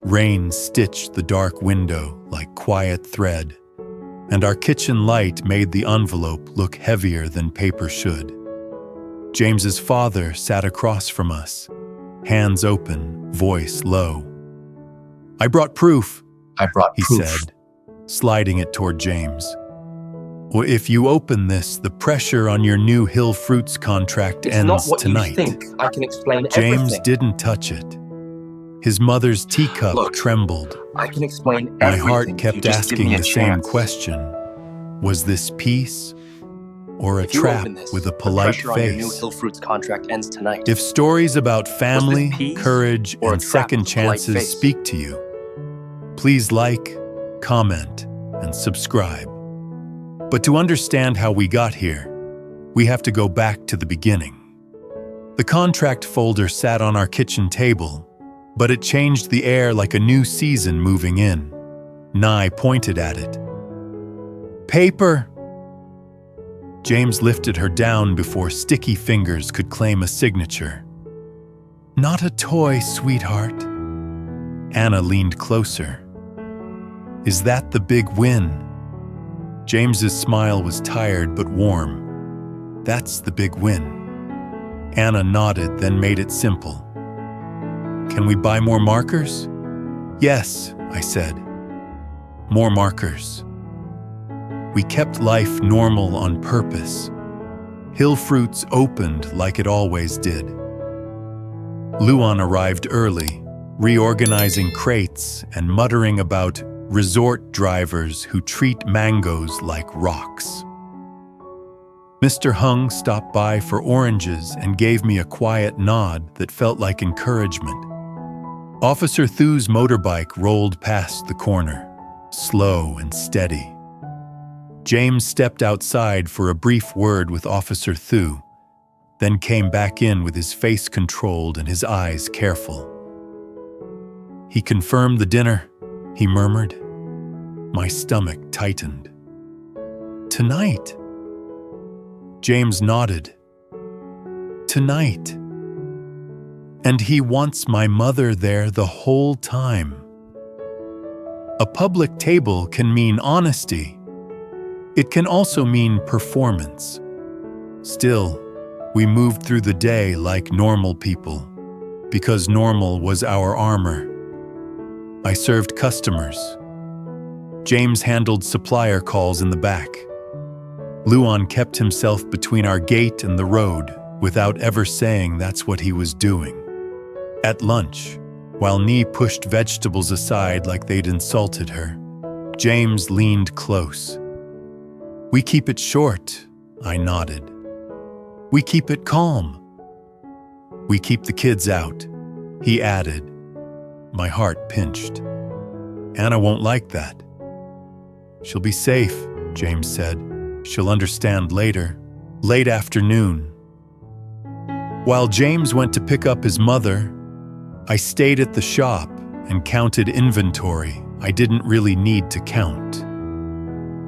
Rain stitched the dark window like quiet thread, and our kitchen light made the envelope look heavier than paper should. James's father sat across from us, hands open, voice low. "I brought proof," he said, sliding it toward James. "Well, if you open this, the pressure on your new Hill Fruits contract ends tonight." It's not what you think. I can explain James everything. didn't touch it. His mother's teacup Look, trembled. I can explain My everything. heart if you kept just give asking me a the same chance. question. Was this peace or a If you trap open this, with a the polite pressure on your new face? Hill Fruits contract ends tonight. If stories about family, peace courage, or a and trap second with a polite chances face? speak to you, please like, comment, and subscribe. But to understand how we got here, we have to go back to the beginning. The contract folder sat on our kitchen table, but it changed the air like a new season moving in. Nye pointed at it. "Paper!" James lifted her down before sticky fingers could claim a signature. "Not a toy, sweetheart." Anna leaned closer. "Is that the big win?" James's smile was tired but warm. "That's the big win." Anna nodded, then made it simple. "Can we buy more markers?" "Yes," I said. More markers. We kept life normal on purpose. Hill Fruits opened like it always did. Luan arrived early, reorganizing crates and muttering about resort drivers who treat mangoes like rocks. Mr. Hung stopped by for oranges and gave me a quiet nod that felt like encouragement. Officer Thu's motorbike rolled past the corner, slow and steady. James stepped outside for a brief word with Officer Thu, then came back in with his face controlled and his eyes careful. "He confirmed the dinner," he murmured. My stomach tightened. "Tonight?" James nodded. "Tonight. And he wants my mother there the whole time." A public table can mean honesty. It can also mean performance. Still, we moved through the day like normal people, because normal was our armor. I served customers. James handled supplier calls in the back. Luan kept himself between our gate and the road without ever saying that's what he was doing. At lunch, while Nee pushed vegetables aside like they'd insulted her, James leaned close. "We keep it short," I nodded. "We keep it calm." "We keep the kids out," he added. My heart pinched. "Anna won't like that." "She'll be safe," James said. "She'll understand later." Late afternoon. While James went to pick up his mother, I stayed at the shop and counted inventory I didn't really need to count.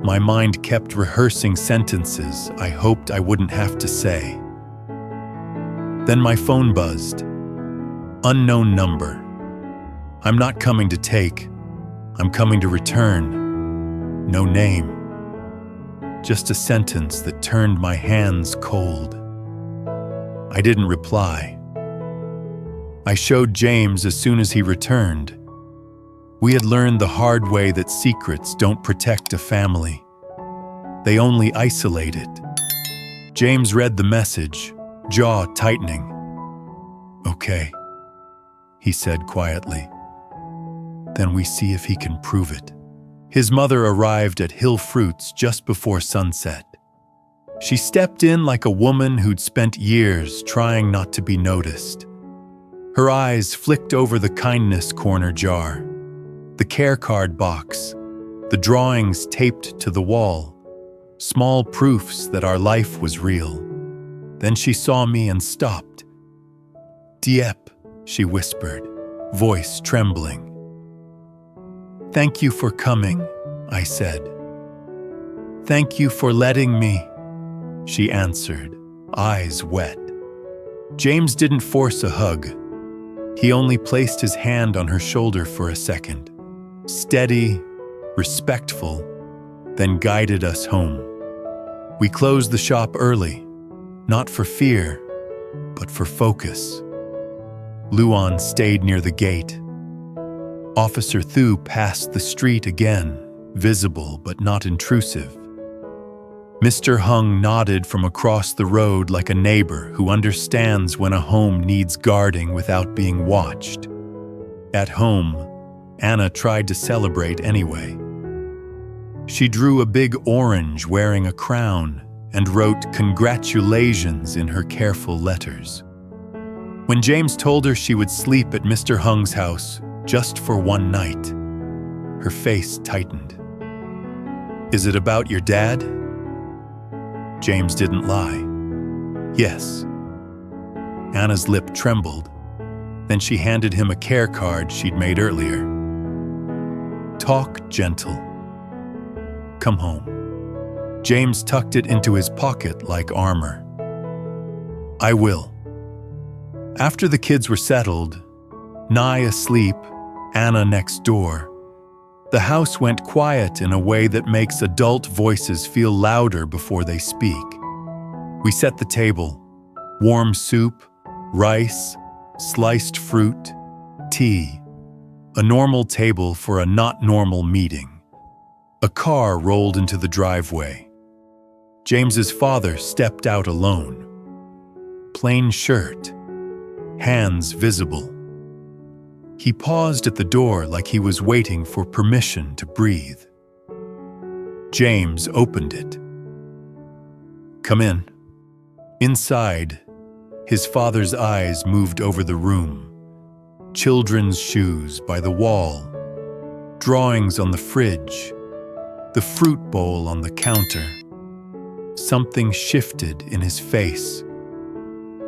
My mind kept rehearsing sentences I hoped I wouldn't have to say. Then my phone buzzed. Unknown number. "I'm not coming to take. I'm coming to return." No name. Just a sentence that turned my hands cold. I didn't reply. I showed James as soon as he returned. We had learned the hard way that secrets don't protect a family. They only isolate it. James read the message, jaw tightening. "Okay," he said quietly. "Then we see if he can prove it." His mother arrived at Hill Fruits just before sunset. She stepped in like a woman who'd spent years trying not to be noticed. Her eyes flicked over the kindness corner jar, the care card box, the drawings taped to the wall, small proofs that our life was real. Then she saw me and stopped. "Diep," she whispered, voice trembling. "Thank you for coming," I said. "Thank you for letting me," she answered, eyes wet. James didn't force a hug. He only placed his hand on her shoulder for a second, steady, respectful, then guided us home. We closed the shop early, not for fear, but for focus. Luan stayed near the gate. Officer Thu passed the street again, visible but not intrusive. Mr. Hung nodded from across the road like a neighbor who understands when a home needs guarding without being watched. At home, Anna tried to celebrate anyway. She drew a big orange wearing a crown and wrote "Congratulations" in her careful letters. When James told her she would sleep at Mr. Hung's house just for one night, her face tightened. "Is it about your dad?" James didn't lie. "Yes." Anna's lip trembled. Then she handed him a care card she'd made earlier. "Talk gentle. Come home." James tucked it into his pocket like armor. "I will." After the kids were settled, Nye asleep, Anna next door, the house went quiet in a way that makes adult voices feel louder before they speak. We set the table: warm soup, rice, sliced fruit, tea. A normal table for a not normal meeting. A car rolled into the driveway. James's father stepped out alone. Plain shirt, hands visible. He paused at the door like he was waiting for permission to breathe. James opened it. "Come in." Inside, his father's eyes moved over the room. Children's shoes by the wall, drawings on the fridge, the fruit bowl on the counter. Something shifted in his face,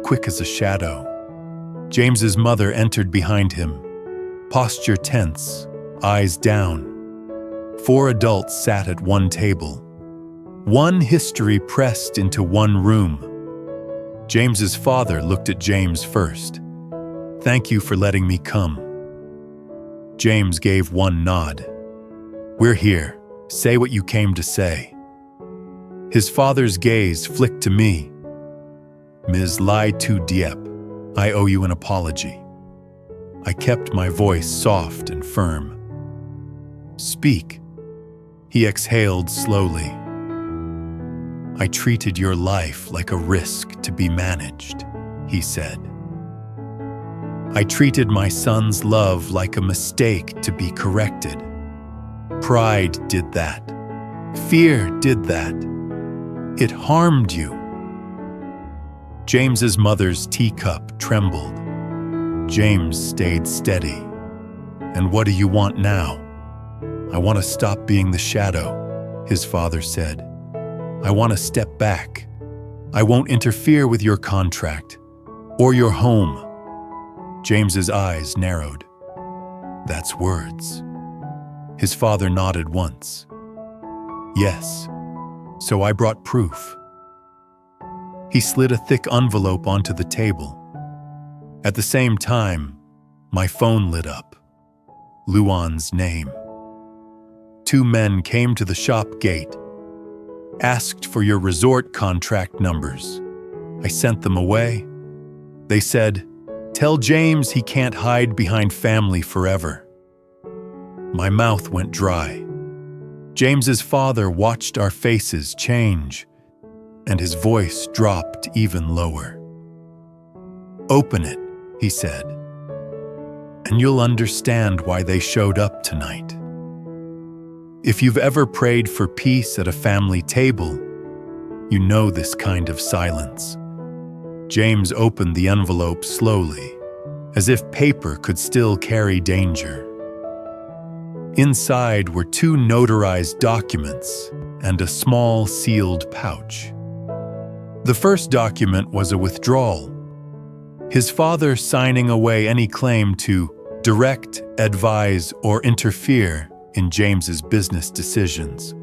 quick as a shadow. James's mother entered behind him, posture tense, eyes down. 4 adults sat at one table. One history pressed into one room. James's father looked at James first. "Thank you for letting me come." James gave one nod. "We're here. Say what you came to say." His father's gaze flicked to me. "Ms. Lai Tu Diep, I owe you an apology." I kept my voice soft and firm. "Speak." He exhaled slowly. "I treated your life like a risk to be managed," he said. "I treated my son's love like a mistake to be corrected. Pride did that. Fear did that. It harmed you." James's mother's teacup trembled. James stayed steady. "And what do you want now?" "I want to stop being the shadow," his father said. "I want to step back. I won't interfere with your contract or your home." James's eyes narrowed. "That's words." His father nodded once. "Yes, so I brought proof." He slid a thick envelope onto the table. At the same time, my phone lit up. Luan's name. 2 men came to the shop gate, asked for your resort contract numbers. I sent them away. They said, "Tell James he can't hide behind family forever." My mouth went dry. James's father watched our faces change, and his voice dropped even lower. "Open it," he said, "and you'll understand why they showed up tonight." If you've ever prayed for peace at a family table, you know this kind of silence. James opened the envelope slowly, as if paper could still carry danger. Inside were 2 notarized documents and a small sealed pouch. The first document was a withdrawal, his father signing away any claim to direct, advise, or interfere in James's business decisions.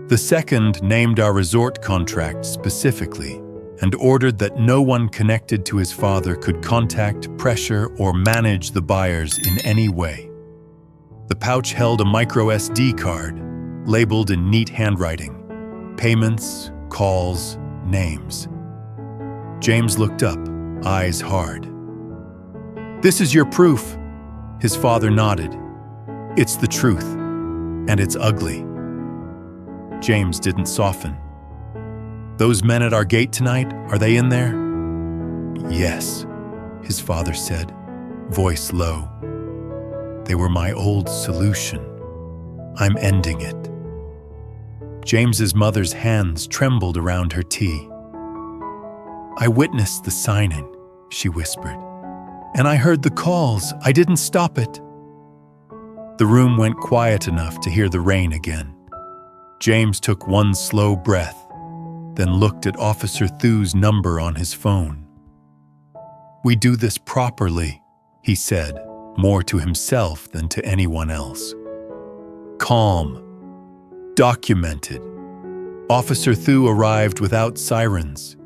The second named our resort contract specifically and ordered that no one connected to his father could contact, pressure, or manage the buyers in any way. The pouch held a micro SD card, labeled in neat handwriting: payments, calls, names. James looked up, eyes hard. "This is your proof," his father nodded. "It's the truth, and it's ugly." James didn't soften. "Those men at our gate tonight, are they in there?" "Yes," his father said, voice low. "They were my old solution. I'm ending it." James's mother's hands trembled around her tea. "I witnessed the signing," she whispered. "And I heard the calls. I didn't stop it." The room went quiet enough to hear the rain again. James took one slow breath, then looked at Officer Thu's number on his phone. "We do this properly," he said, more to himself than to anyone else. "Calm. Documented." Officer Thu arrived without sirens,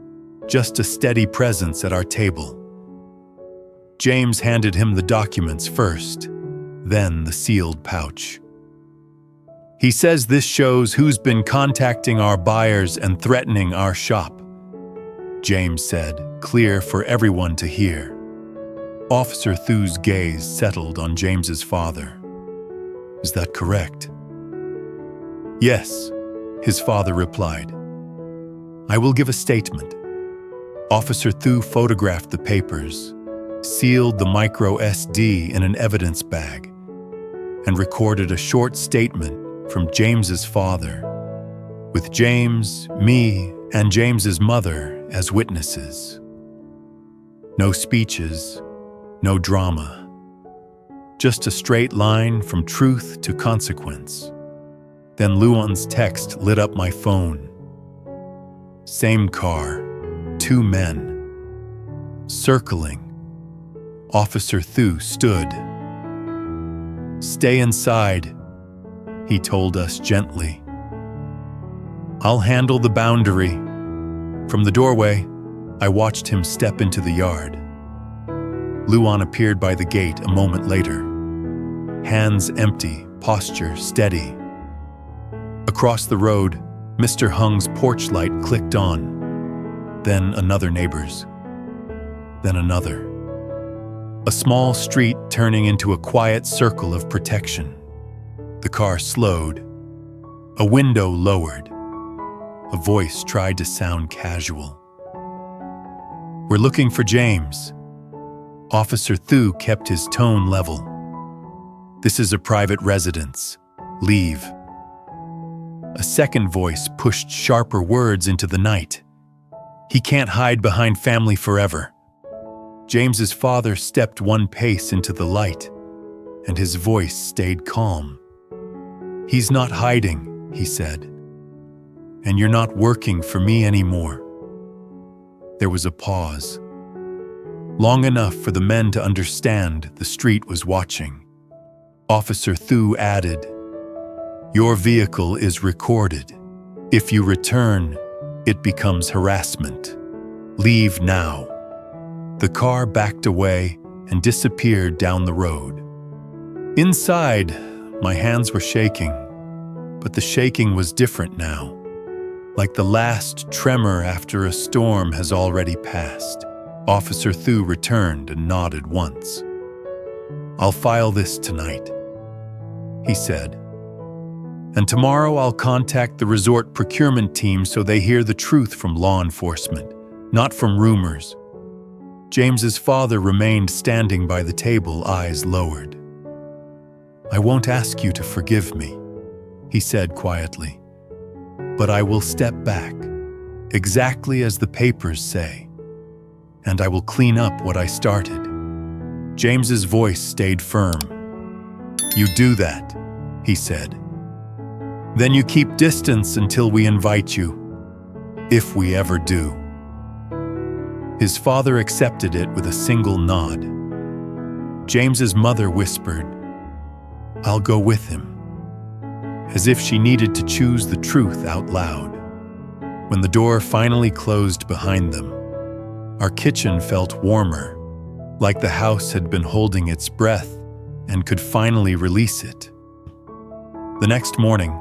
just a steady presence at our table. James handed him the documents first, then the sealed pouch. "He says this shows who's been contacting our buyers and threatening our shop," James said, clear for everyone to hear. Officer Thu's gaze settled on James's father. "Is that correct?" "Yes," his father replied. "I will give a statement." Officer Thu photographed the papers, sealed the micro SD in an evidence bag, and recorded a short statement from James's father, with James, me, and James's mother as witnesses. No speeches, no drama. Just a straight line from truth to consequence. Then Luan's text lit up my phone. Same car, 2 men. Circling. Officer Thu stood. "Stay inside," he told us gently. "I'll handle the boundary." From the doorway, I watched him step into the yard. Luan appeared by the gate a moment later. Hands empty, posture steady. Across the road, Mr. Hung's porch light clicked on. Then another neighbor's. Then another. A small street turning into a quiet circle of protection. The car slowed. A window lowered. A voice tried to sound casual. "We're looking for James." Officer Thu kept his tone level. "This is a private residence. Leave." A second voice pushed sharper words into the night. "He can't hide behind family forever." James's father stepped one pace into the light, and his voice stayed calm. "He's not hiding," he said. "And you're not working for me anymore." There was a pause. Long enough for the men to understand the street was watching. Officer Thu added, "Your vehicle is recorded. If you return, it becomes harassment. Leave now." The car backed away and disappeared down the road. Inside, my hands were shaking, but the shaking was different now. Like the last tremor after a storm has already passed. Officer Thu returned and nodded once. "I'll file this tonight," he said. "And tomorrow I'll contact the resort procurement team so they hear the truth from law enforcement, not from rumors." James's father remained standing by the table, eyes lowered. "I won't ask you to forgive me," he said quietly. "But I will step back, exactly as the papers say, and I will clean up what I started." James's voice stayed firm. "You do that," he said. "Then you keep distance until we invite you, if we ever do." His father accepted it with a single nod. James's mother whispered, "I'll go with him," as if she needed to choose the truth out loud. When the door finally closed behind them, our kitchen felt warmer, like the house had been holding its breath and could finally release it. The next morning,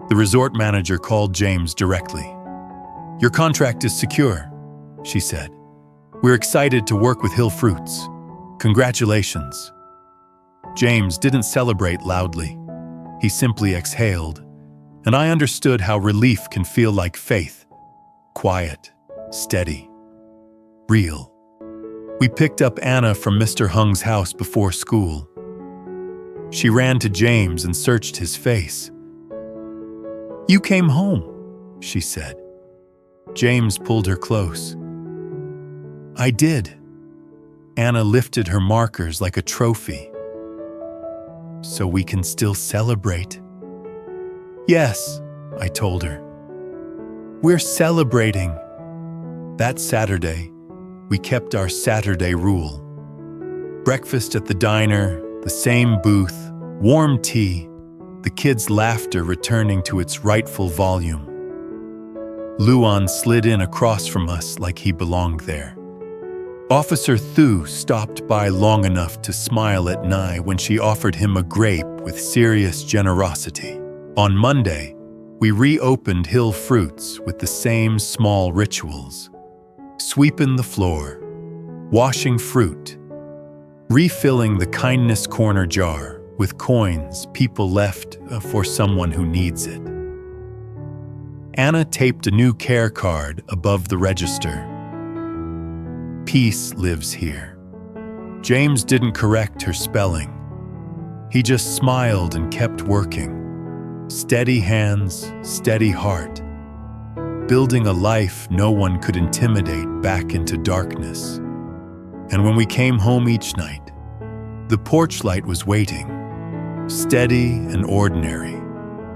the resort manager called James directly. "Your contract is secure," she said. "We're excited to work with Hill Fruits. Congratulations." James didn't celebrate loudly. He simply exhaled, and I understood how relief can feel like faith. Quiet, steady, real. We picked up Anna from Mr. Hung's house before school. She ran to James and searched his face. "You came home," she said. James pulled her close. "I did." Anna lifted her markers like a trophy. "So we can still celebrate?" "Yes," I told her. "We're celebrating." That Saturday, we kept our Saturday rule. Breakfast at the diner, the same booth, warm tea, the kids' laughter returning to its rightful volume. Luan slid in across from us like he belonged there. Officer Thu stopped by long enough to smile at Nai when she offered him a grape with serious generosity. On Monday, we reopened Hill Fruits with the same small rituals. Sweeping the floor, washing fruit, refilling the kindness corner jar with coins people left for someone who needs it. Anna taped a new care card above the register. "Peace lives here." James didn't correct her spelling. He just smiled and kept working. Steady hands, steady heart. Building a life no one could intimidate back into darkness. And when we came home each night, the porch light was waiting, steady and ordinary,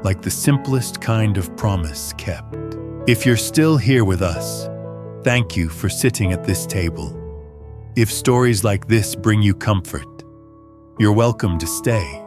like the simplest kind of promise kept. If you're still here with us, thank you for sitting at this table. If stories like this bring you comfort, you're welcome to stay.